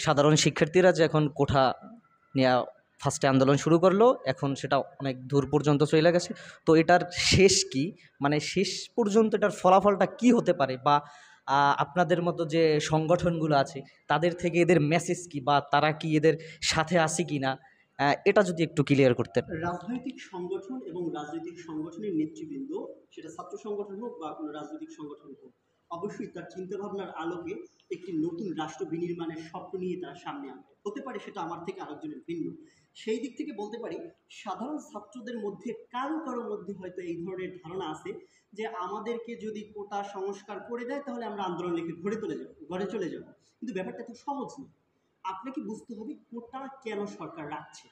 সাধারণ শিক্ষার্থীরা যে এখন কোঠা নেয়া ফার্স্টে আন্দোলন শুরু করলো, এখন সেটা অনেক দূর পর্যন্ত চলে গেছে। তো এটার শেষ কি, মানে শেষ পর্যন্ত এটার ফলাফলটা কি হতে পারে, বা আপনাদের মতো যে সংগঠনগুলো আছে তাদের থেকে এদের মেসেজ কি, বা তারা কি এদের সাথে আছে কি না, এটা যদি একটু ক্লিয়ার করতেন। রাজনৈতিক সংগঠন এবং রাজনৈতিক সংগঠনের নেতৃবৃন্দ, সেটা ছাত্র সংগঠন হোক বা কোনো রাজনৈতিক সংগঠন হোক, অবশ্যই তার চিন্তাভাবনার আলোকে একটি নতুন রাষ্ট্র বিনির্মাণের স্বপ্ন নিয়ে তারা সামনে আনবে। হতে পারে সেটা আমার থেকে আরেকজনের ভিন্ন। সেই দিক থেকে বলতে পারি, সাধারণ ছাত্রদের মধ্যে কারো কারো মধ্যে হয়তো এই ধরনের ধারণা আছে যে আমাদেরকে যদি কোটা সংস্কার করে দেয় তাহলে আমরা আন্দোলন লিখে ঘরে চলে যাব। কিন্তু ব্যাপারটা তো সহজ না। আপনাকে বুঝতে হবে কোটা কেন সরকার রাখছে।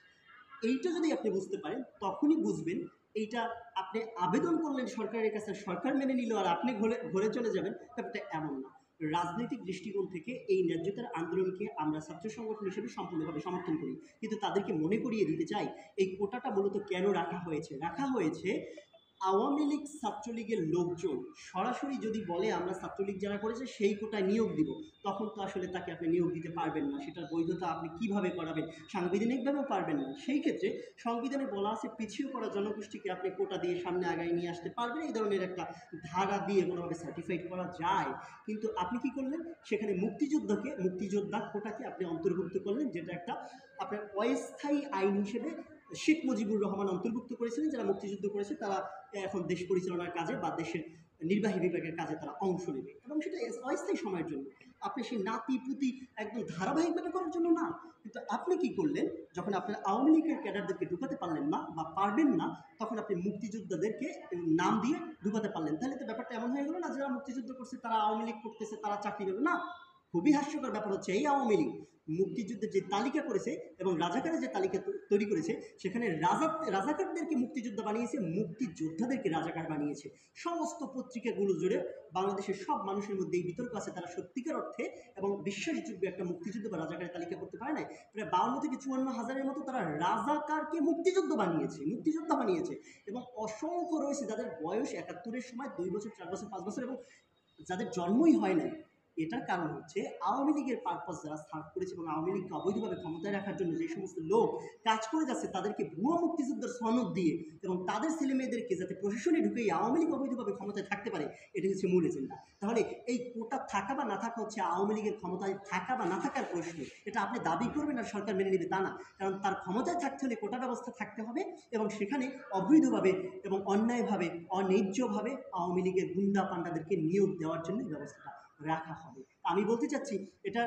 এইটা যদি আপনি বুঝতে পারেন তখনই বুঝবেন এইটা আপনি আবেদন করলেন সরকারের কাছে, সরকার মেনে নিল আর আপনি ঘরে ঘরে চলে যাবেন, ব্যাপারটা এমন না। রাজনৈতিক দৃষ্টিকোণ থেকে এই ন্যায্যতার আন্দোলনকে আমরা ছাত্র সংগঠন হিসেবে সম্পূর্ণভাবে সমর্থন করি, কিন্তু তাদেরকে মনে করিয়ে দিতে চাই এই কোটাটা মূলত কেন রাখা হয়েছে। আওয়ামী লীগ ছাত্রলীগের লোকজন সরাসরি যদি বলে আমরা ছাত্রলীগ যারা করেছে সেই কোটায় নিয়োগ দিব, তখন তো আসলে তাকে আপনি নিয়োগ দিতে পারবেন না। সেটার বৈধতা আপনি কিভাবে করাবেন? সাংবিধানিকভাবেও পারবেন না। সেই ক্ষেত্রে সংবিধানে বলা আছে পিছিয়ে পড়া জনগোষ্ঠীকে আপনি কোটা দিয়ে সামনে আগায় নিয়ে আসতে পারবেন, এই ধরনের একটা ধারা দিয়ে কোনোভাবে সার্টিফাইড করা যায়। কিন্তু আপনি কি করলেন, সেখানে মুক্তিযোদ্ধা কোটাকে আপনি অন্তর্ভুক্ত করলেন, যেটা একটা আপনার অস্থায়ী আইন হিসেবে শেখ মুজিবুর রহমান অন্তর্ভুক্ত করেছিলেন। যারা মুক্তিযুদ্ধ করেছে তারা এখন দেশ পরিচালনার কাজে বা দেশের নির্বাহী বিভাগের কাজে তারা অংশ নেবে, এবং সেটা অস্থায়ী সময়ের জন্য। আপনি সেই নাতি পুতি একদম ধারাবাহিকভাবে করার জন্য না। কিন্তু আপনি কি করলেন, যখন আপনার আওয়ামী লীগের ক্যাডারদেরকে ঢুকাতে পারলেন না বা পারবেন না, তখন আপনি মুক্তিযোদ্ধাদেরকে নাম দিয়ে ঢুকাতে পারলেন। তাহলে তো ব্যাপারটা এমন হয়ে গেল না, যারা মুক্তিযুদ্ধ করছে তারা আওয়ামী লীগ করতেছে, তারা চাকরি পাবে না। খুবই হাস্যকর ব্যাপার হচ্ছে, এই আওয়ামী লীগ মুক্তিযুদ্ধের যে তালিকা করেছে এবং রাজাকারের যে তালিকা তৈরি করেছে, সেখানে রাজাকারদেরকে মুক্তিযোদ্ধা বানিয়েছে, মুক্তিযোদ্ধাদেরকে রাজাকার বানিয়েছে। সমস্ত পত্রিকাগুলো জুড়ে বাংলাদেশের সব মানুষের মধ্যে এই বিতর্ক আছে, তারা সত্যিকার অর্থে এবং বিশ্বাসযোগ্য একটা মুক্তিযুদ্ধ বা রাজাকারের তালিকা করতে পারে না। প্রায় 52 থেকে 54 হাজারের মতো তারা রাজাকারকে মুক্তিযোদ্ধা বানিয়েছে। এবং অসংখ্য রয়েছে যাদের বয়স 71-এর সময় 2 বছর, 4 বছর, 5 বছর, এবং যাদের জন্মই হয় নাই। এটার কারণ হচ্ছে আওয়ামী লীগের পারপাস যারা সার্ভ করেছে এবং আওয়ামী লীগকে অবৈধভাবে ক্ষমতায় রাখার জন্য যে সমস্ত লোক কাজ করে যাচ্ছে, তাদেরকে ভুয়া মুক্তিযুদ্ধের সনদ দিয়ে এবং তাদের ছেলে মেয়েদেরকে যাতে প্রশাসনে ঢুকে আওয়ামী লীগ অবৈধভাবে ক্ষমতায় থাকতে পারে, এটা হচ্ছে মূল এজেন্ডা। তাহলে এই কোটা থাকা বা না থাকা হচ্ছে আওয়ামী লীগের ক্ষমতায় থাকা বা না থাকার প্রশ্ন। এটা আপনি দাবি করবেন আর সরকার মেনে নেবে তা না। কারণ তার ক্ষমতায় থাকতে হলে কোটা ব্যবস্থা থাকতে হবে, এবং সেখানে অবৈধভাবে এবং অন্যায়ভাবে, অন্যায্যভাবে আওয়ামী লীগের গুন্ডা পান্ডাদেরকে নিয়োগ দেওয়ার জন্য ব্যবস্থাটা রাখা হবে। আমি বলতে চাচ্ছি এটা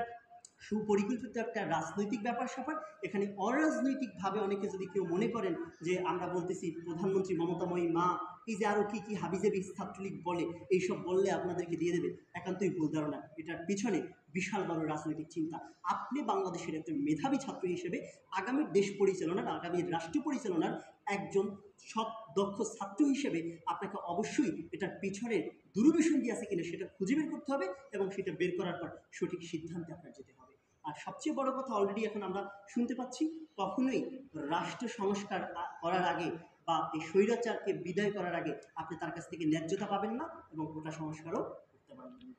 সুপরিকল্পিত একটা রাজনৈতিক ব্যাপার স্যাপার। এখানে অরাজনৈতিকভাবে অনেকে যদি কেউ মনে করেন যে আমরা বলতেছি প্রধানমন্ত্রী মমতাময়ী মা, এই যে আরও কী কী হাবিজাবি ছাত্রলীগ বলে, এইসব বললে আপনাদেরকে দিয়ে দেবে, একান্তই ভুল ধারণা। এটার পিছনে বিশাল বড় রাজনৈতিক চিন্তা। আপনি বাংলাদেশের একজন মেধাবী ছাত্র হিসেবে আগামীর দেশ পরিচালনার, আগামীর রাষ্ট্র পরিচালনার একজন সৎ দক্ষ ছাত্র হিসেবে আপনাকে অবশ্যই এটার পিছনে দূরভিসন্ধি আছে কিনা সেটা খুঁজে বের করতে হবে, এবং সেটা বের করার পর সঠিক সিদ্ধান্তে আপনার যেতে হবে। আর সবচেয়ে বড় কথা, অলরেডি এখন আমরা শুনতে পাচ্ছি, কখনোই রাষ্ট্র সংস্কার করার আগে বা এই স্বৈরাচারকে বিদায় করার আগে আপনি তার কাছ থেকে ন্যায্যতা পাবেন না এবং কোটা সংস্কারও করতে পারবেন না।